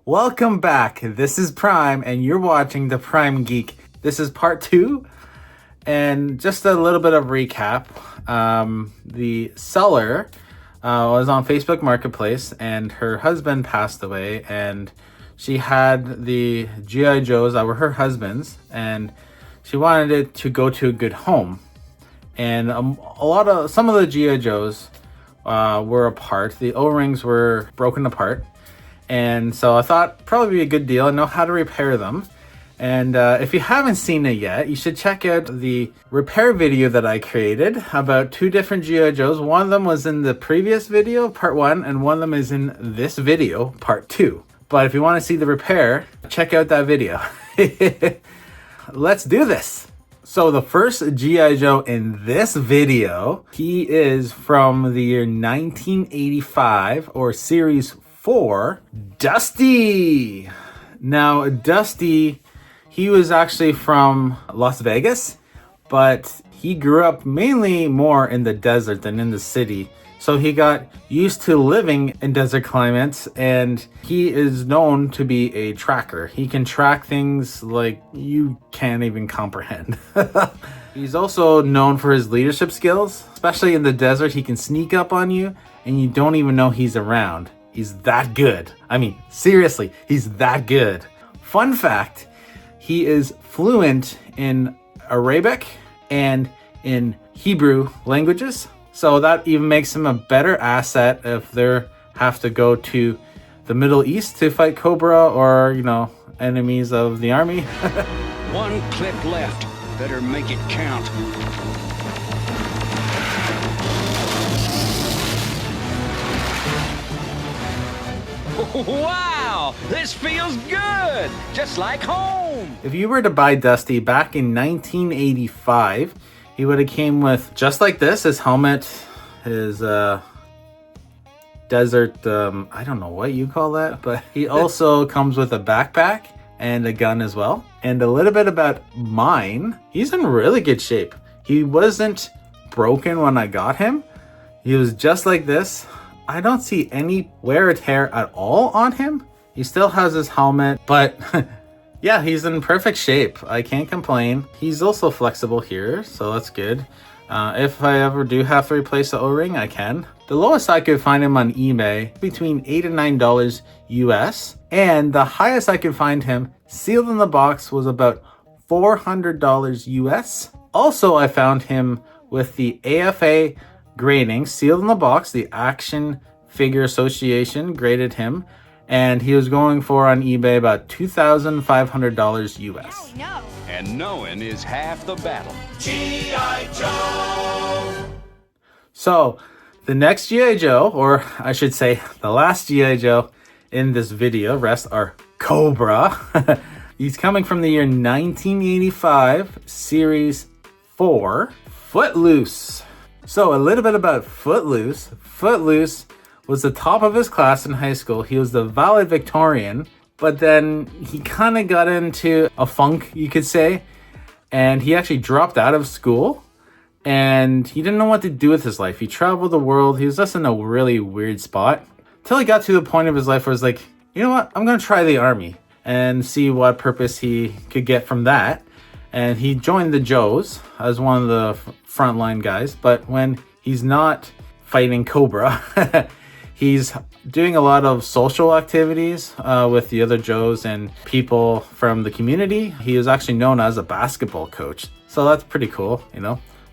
Welcome back. This is Prime, and you're watching the Prime Geek. This is part 2, and just a little bit of recap. The seller was on Facebook Marketplace, and her husband passed away, and she had the GI Joes that were her husband's, and she wanted it to go to a good home. And some of the GI Joes were apart. The O-rings were broken apart. And so I thought probably be a good deal. I know how to repair them. And if you haven't seen it yet, you should check out the repair video that I created about 2 different GI Joes. One of them was in the previous video, part 1, and one of them is in this video, part 2. But if you want to see the repair, check out that video. Let's do this. So the first GI Joe in this video, he is from the year 1985, or series 4, Dusty. Now, Dusty, he was actually from Las Vegas, but he grew up mainly more in the desert than in the city. So he got used to living in desert climates, and he is known to be a tracker. He can track things like you can't even comprehend. He's also known for his leadership skills, especially in the desert. He can sneak up on you and you don't even know he's around. He's that good. I mean, seriously, he's that good. Fun fact, he is fluent in Arabic and in Hebrew languages. So that even makes him a better asset if they have to go to the Middle East to fight Cobra or, enemies of the army. 1 clip left. Better make it count. Wow! This feels good! Just like home! If you were to buy Dusty back in 1985, he would have came with, just like this, his helmet, his desert, I don't know what you call that, but he also comes with a backpack and a gun as well. And a little bit about mine, he's in really good shape. He wasn't broken when I got him. He was just like this. I don't see any wear or tear at all on him. He still has his helmet, but yeah, he's in perfect shape. I can't complain. He's also flexible here, so that's good. If I ever do have to replace the O-ring, I can. The lowest I could find him on eBay, between $8 and $9 US. And the highest I could find him, sealed in the box, was about $400 US. Also, I found him with the AFA grading, sealed in the box. The Action Figure Association graded him, and he was going for on eBay about $2,500 US. No. And knowing is half the battle. G.I. Joe! So, the next G.I. Joe, or I should say the last G.I. Joe in this video, rest are Cobra. He's coming from the year 1985, series 4, Footloose. So, a little bit about Footloose. Footloose was the top of his class in high school. He was the valedictorian, but then he kind of got into a funk, you could say, and he actually dropped out of school, and he didn't know what to do with his life. He traveled the world. He was just in a really weird spot until he got to the point of his life where he's like, you know what, I'm going to try the army and see what purpose he could get from that. And he joined the Joes as one of the frontline guys, but when he's not fighting Cobra, he's doing a lot of social activities with the other Joes and people from the community. He was actually known as a basketball coach. So that's pretty cool,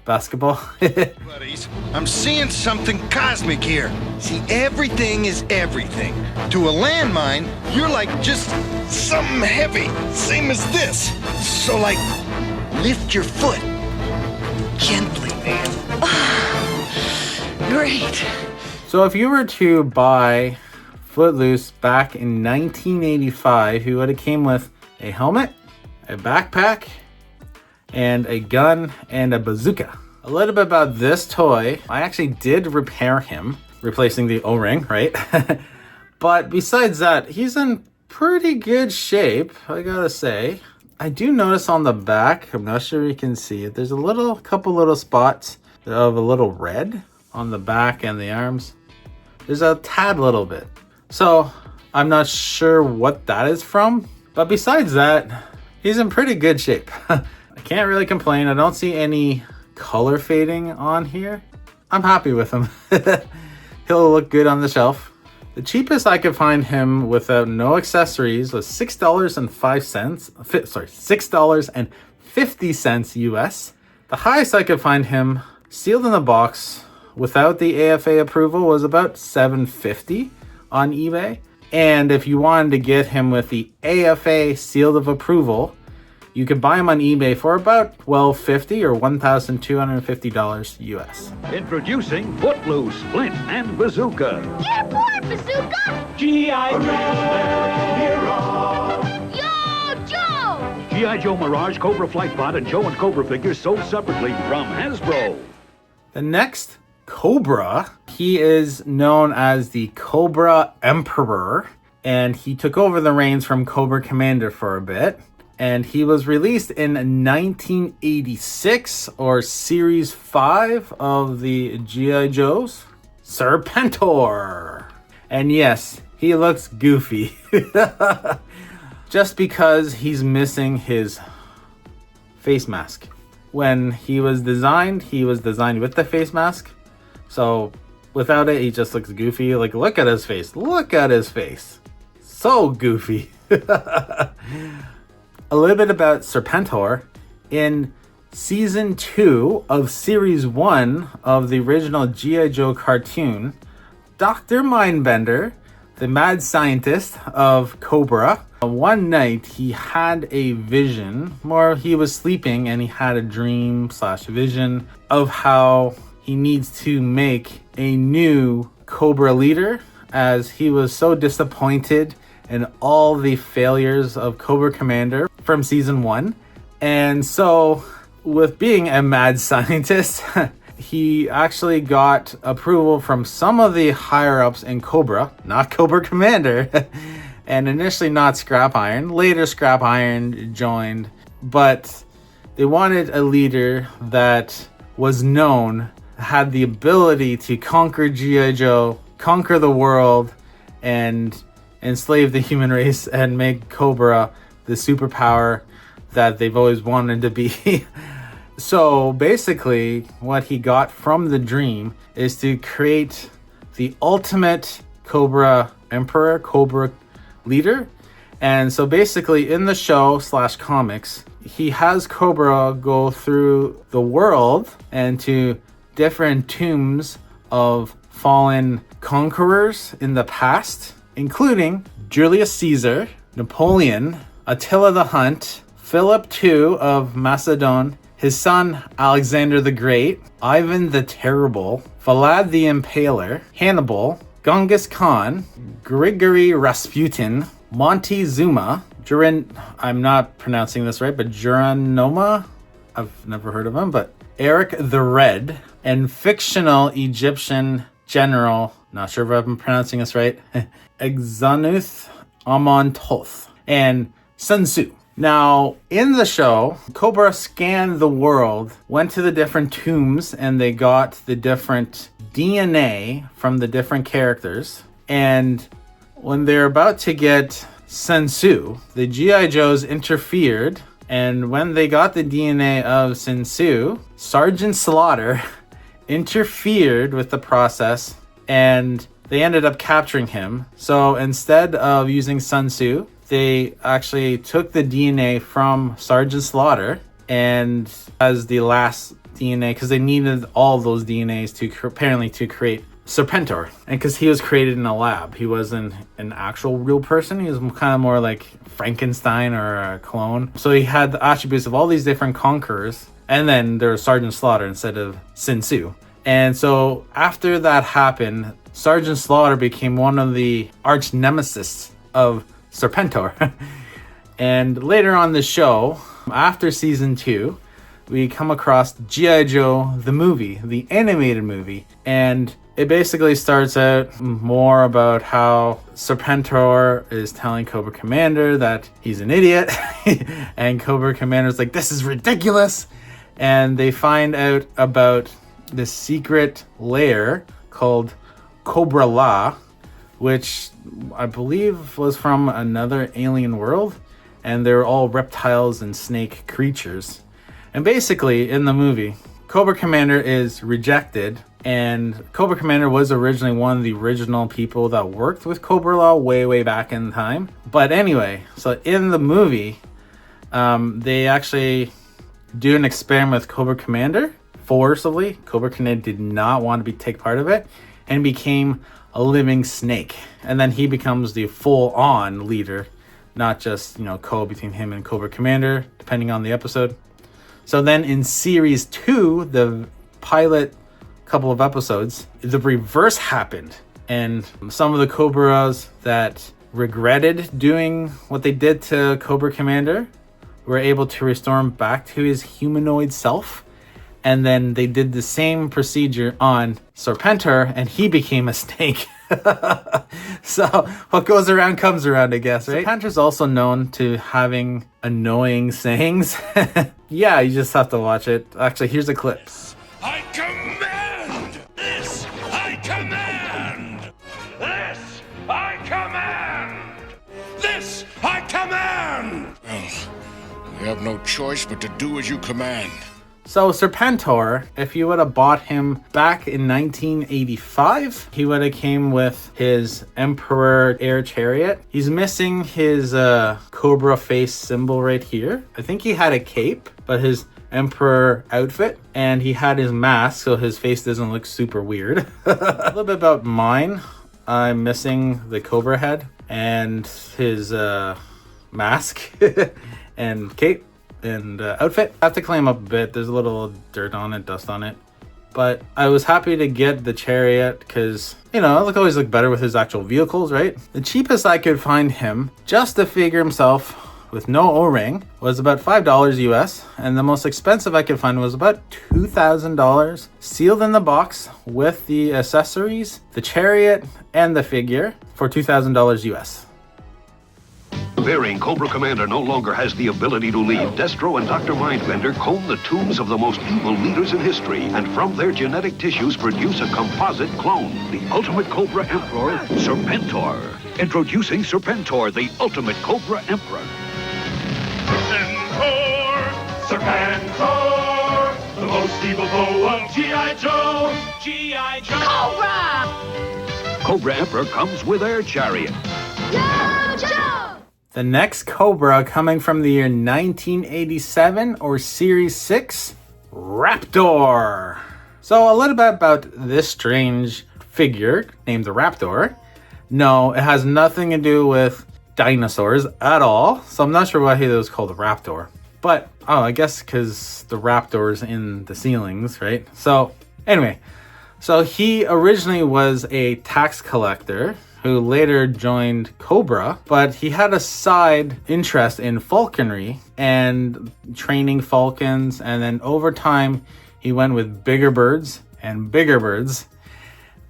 basketball. Buddies, I'm seeing something cosmic here. See, everything is everything. To a landmine, you're like just something heavy, same as this. So like, lift your foot. Gently, man. Great. So if you were to buy Footloose back in 1985, he would have came with a helmet, a backpack, and a gun and a bazooka. A little bit about this toy. I actually did repair him, replacing the O-ring, right? But besides that, he's in pretty good shape, I gotta say. I do notice on the back, I'm not sure you can see it, there's a couple little spots of a little red on the back and the arms. There's a tad little bit. So I'm not sure what that is from, but besides that, he's in pretty good shape. I can't really complain. I don't see any color fading on here. I'm happy with him. He'll look good on the shelf. The cheapest I could find him without no accessories was $6.05. Sorry, $6.50 US. The highest I could find him sealed in the box without the AFA approval was about $7.50 on eBay. And if you wanted to get him with the AFA sealed of approval, you could buy him on eBay for about $12.50 or $1,250 US. Introducing Footloose, Flint, and Bazooka. Get aboard, Bazooka! G.I. Joe, Yo, Joe! GI Joe Mirage, Cobra Flightbot, and Joe and Cobra figures sold separately from Hasbro. The next Cobra, he is known as the Cobra Emperor, and he took over the reins from Cobra Commander for a bit. And he was released in 1986, or Series 5 of the GI Joes, Serpentor. And yes, he looks goofy. Just because he's missing his face mask. When he was designed with the face mask. So without it, he just looks goofy. Like, look at his face. Look at his face. So goofy. A little bit about Serpentor. In Season 2 of Series 1 of the original G.I. Joe cartoon, Dr. Mindbender, the mad scientist of Cobra, one night he had a vision, or he was sleeping and he had a dream / vision of how he needs to make a new Cobra leader, as he was so disappointed in all the failures of Cobra Commander from Season 1. And so, with being a mad scientist, he actually got approval from some of the higher-ups in Cobra, not Cobra Commander, and initially not Scrap Iron. Later, Scrap Iron joined, but they wanted a leader that was known, had the ability to conquer G.I. Joe, conquer the world, and enslave the human race and make Cobra the superpower that they've always wanted to be. So basically, what he got from the dream is to create the ultimate Cobra Emperor, Cobra leader. And so basically in the show / comics, he has Cobra go through the world and to different tombs of fallen conquerors in the past, including Julius Caesar, Napoleon, Attila the Hunt, Philip II of Macedon, his son Alexander the Great, Ivan the Terrible, Vlad the Impaler, Hannibal, Genghis Khan, Grigory Rasputin, Montezuma, I'm not pronouncing this right, but Geronima, I've never heard of him, but Eric the Red, and fictional Egyptian general, not sure if I'm pronouncing this right, Exanuth Amontoth, and Sun Tzu. Now, in the show, Cobra scanned the world, went to the different tombs, and they got the different DNA from the different characters. And when they're about to get Sun Tzu, the G.I. Joes interfered. And when they got the DNA of Sun Tzu, Sergeant Slaughter interfered with the process, and they ended up capturing him. So instead of using Sun Tzu, they actually took the DNA from Sergeant Slaughter and as the last DNA, because they needed all those DNAs to apparently to create Serpentor. And because he was created in a lab, he wasn't an actual real person. He was kind of more like Frankenstein or a clone. So he had the attributes of all these different conquerors, and then there was Sergeant Slaughter instead of Sun Tzu. And so after that happened, Sergeant Slaughter became one of the arch nemesis of Serpentor. And later on the show, after Season 2, we come across G.I. Joe, the movie, the animated movie. And it basically starts out more about how Serpentor is telling Cobra Commander that he's an idiot. And Cobra Commander's like, this is ridiculous. And they find out about this secret lair called Cobra La, which I believe was from another alien world, and they're all reptiles and snake creatures. And basically, in the movie, Cobra Commander is rejected, and Cobra Commander was originally one of the original people that worked with Cobra Law way back in time. But anyway, so in the movie, they actually do an experiment with Cobra Commander forcibly. Cobra Commander did not want to take part of it and became a living snake. And then he becomes the full-on leader, not just, between him and Cobra Commander, depending on the episode. So then in series 2, the pilot couple of episodes, the reverse happened. And some of the Cobras that regretted doing what they did to Cobra Commander were able to restore him back to his humanoid self. And then they did the same procedure on Serpentor, and he became a snake. So what goes around comes around, I guess, right? Serpentor's also known to having annoying sayings. Yeah, you just have to watch it. Actually, here's a clip. I command! This I command! This I command! This I command! Well, you have no choice but to do as you command. So Serpentor, if you would have bought him back in 1985, he would have came with his Emperor Air Chariot. He's missing his Cobra face symbol right here. I think he had a cape, but his Emperor outfit, and he had his mask so his face doesn't look super weird. A little bit about mine. I'm missing the Cobra head and his mask and cape and outfit. I have to clean up a bit. There's a little dirt on it, dust on it. But I was happy to get the Chariot because, it always look better with his actual vehicles, right? The cheapest I could find him, just to figure himself with no O-ring, was about $5 US. And the most expensive I could find was about $2,000, sealed in the box with the accessories, the Chariot, and the figure for $2,000 US. Bearing Cobra Commander no longer has the ability to leave, Destro and Dr. Mindbender comb the tombs of the most evil leaders in history, and from their genetic tissues produce a composite clone, the ultimate Cobra Emperor, Serpentor. Introducing Serpentor, the ultimate Cobra Emperor. Serpentor, the most evil foe of G.I. Joe! G.I. Joe! Cobra! Cobra Emperor comes with Air Chariot. Joe! The next Cobra coming from the year 1987 or Series 6, Raptor. So a little bit about this strange figure named the Raptor. No, it has nothing to do with dinosaurs at all. So I'm not sure why he was called a Raptor. But, I guess because the Raptor's in the ceilings, right? So anyway, so he originally was a tax collector who later joined Cobra, but he had a side interest in falconry and training falcons, and then over time he went with bigger birds and bigger birds,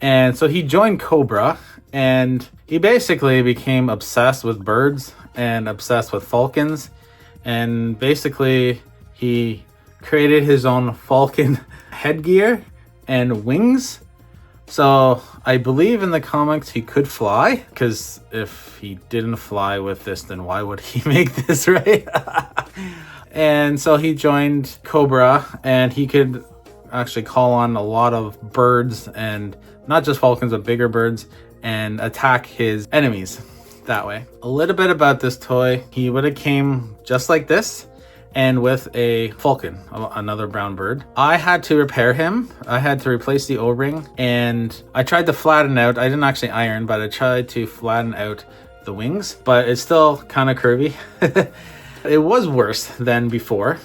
and so he joined Cobra, and he basically became obsessed with birds and obsessed with falcons, and basically he created his own falcon headgear and wings. So I believe in the comics he could fly, because if he didn't fly with this, then why would he make this, right? And so he joined Cobra, and he could actually call on a lot of birds, and not just falcons, but bigger birds, and attack his enemies that way. A little bit about this toy. He would have came just like this, and with a falcon, another brown bird. I had to repair him. I had to replace the O-ring, and I tried to flatten out. I didn't actually iron, but I tried to flatten out the wings, but it's still kind of curvy. It was worse than before.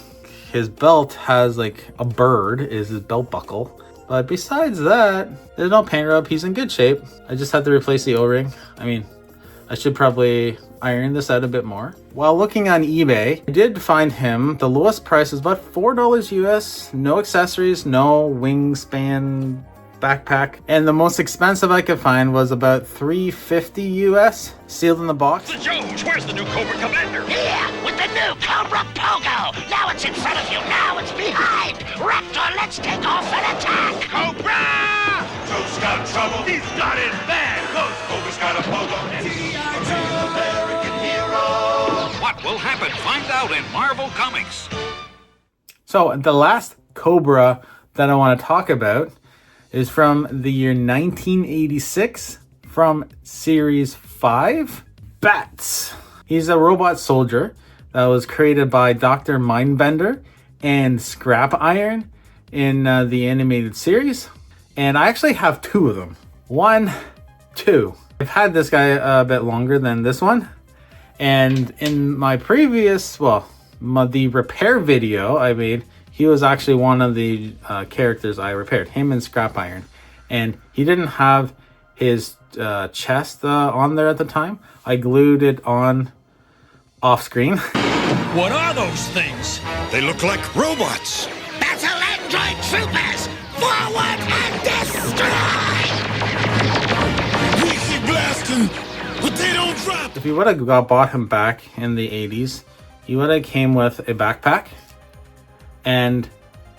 His belt has like a bird is his belt buckle. But besides that, there's no paint rub. He's in good shape. I just had to replace the O-ring. I mean, I should probably iron this out a bit more. While looking on eBay, I did find him. The lowest price is about $4 US. No accessories, no wingspan backpack. And the most expensive I could find was about $350 US, sealed in the box. The Joes, where's the new Cobra Commander? Here, with the new Cobra Pogo. Now it's in front of you, now it's behind. Raptor, let's take off and attack. Cobra! Joe's got trouble. He's got it bad. Cause Cobra's got a pogo. And G.I. Joe, American hero. What will happen? Find out in Marvel Comics. So the last Cobra that I want to talk about is from the year 1986 from Series 5, B.A.T.S. He's a robot soldier that was created by Dr. Mindbender and Scrap Iron in the animated series. And I actually have two of them. Two. I've had this guy a bit longer than this one. And in my previous, the repair video I made, he was actually one of the characters I repaired, him and Scrap Iron. And he didn't have his chest on there at the time. I glued it on off screen. What are those things? They look like robots. Battle android troopers! Forward and destroy! We keep blasting, but they don't drop. If you would have bought him back in the 80s, he would have came with a backpack and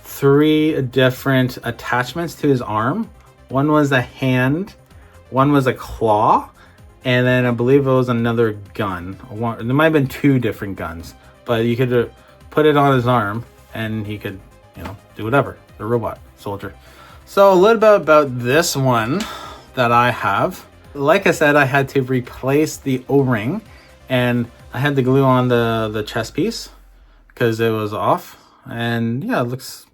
3 different attachments to his arm. One was a hand, one was a claw, and then I believe it was another gun. There might have been 2 different guns, but you could put it on his arm and he could, do whatever. The robot soldier. So a little bit about this one that I have. Like I said, I had to replace the O-ring and I had to glue on the chest piece because it was off. And yeah, it looks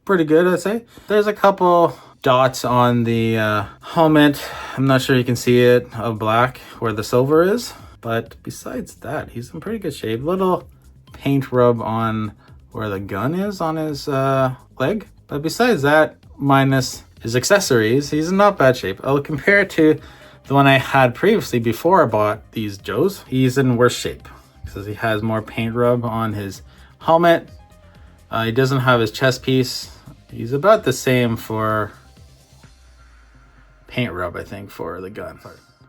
pretty good, I'd say. There's a couple dots on the helmet. I'm not sure you can see it, of black where the silver is. But besides that, he's in pretty good shape. Little paint rub on where the gun is on his leg. But besides that, minus his accessories, he's in not bad shape. I'll compare it to the one I had previously before I bought these Joes. He's in worse shape because he has more paint rub on his helmet. He doesn't have his chest piece. He's about the same for paint rub, I think, for the gun.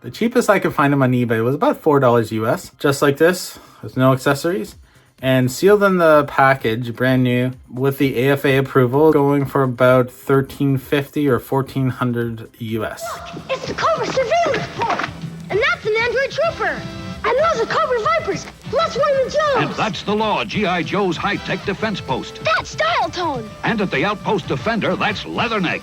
The cheapest I could find him on eBay was about $4 US, just like this, with no accessories. And sealed in the package, brand new, with the AFA approval, going for about $1,350 or $1,400 US. It's the Cobra surveillance port, and that's an android trooper. And those are Cobra Vipers, plus Raymond Jones. And that's the law, G.I. Joe's high-tech defense post. That's Dial Tone. And at the outpost defender, that's Leatherneck.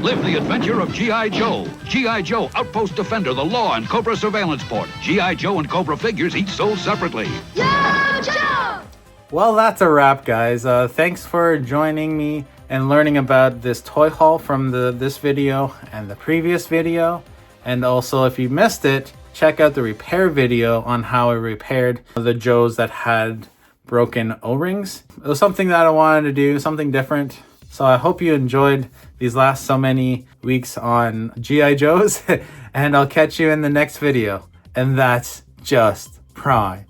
Live the adventure of G.I. Joe. G.I. Joe, Outpost Defender, the Law, and Cobra Surveillance Port. G.I. Joe and Cobra figures each sold separately. Joe! Well, that's a wrap, guys. Thanks for joining me and learning about this toy haul from this video and the previous video. And also, if you missed it, check out the repair video on how I repaired the Joes that had broken O-rings. It was something that I wanted to do, something different. So I hope you enjoyed these last so many weeks on G.I. Joes, and I'll catch you in the next video. And that's just Prime.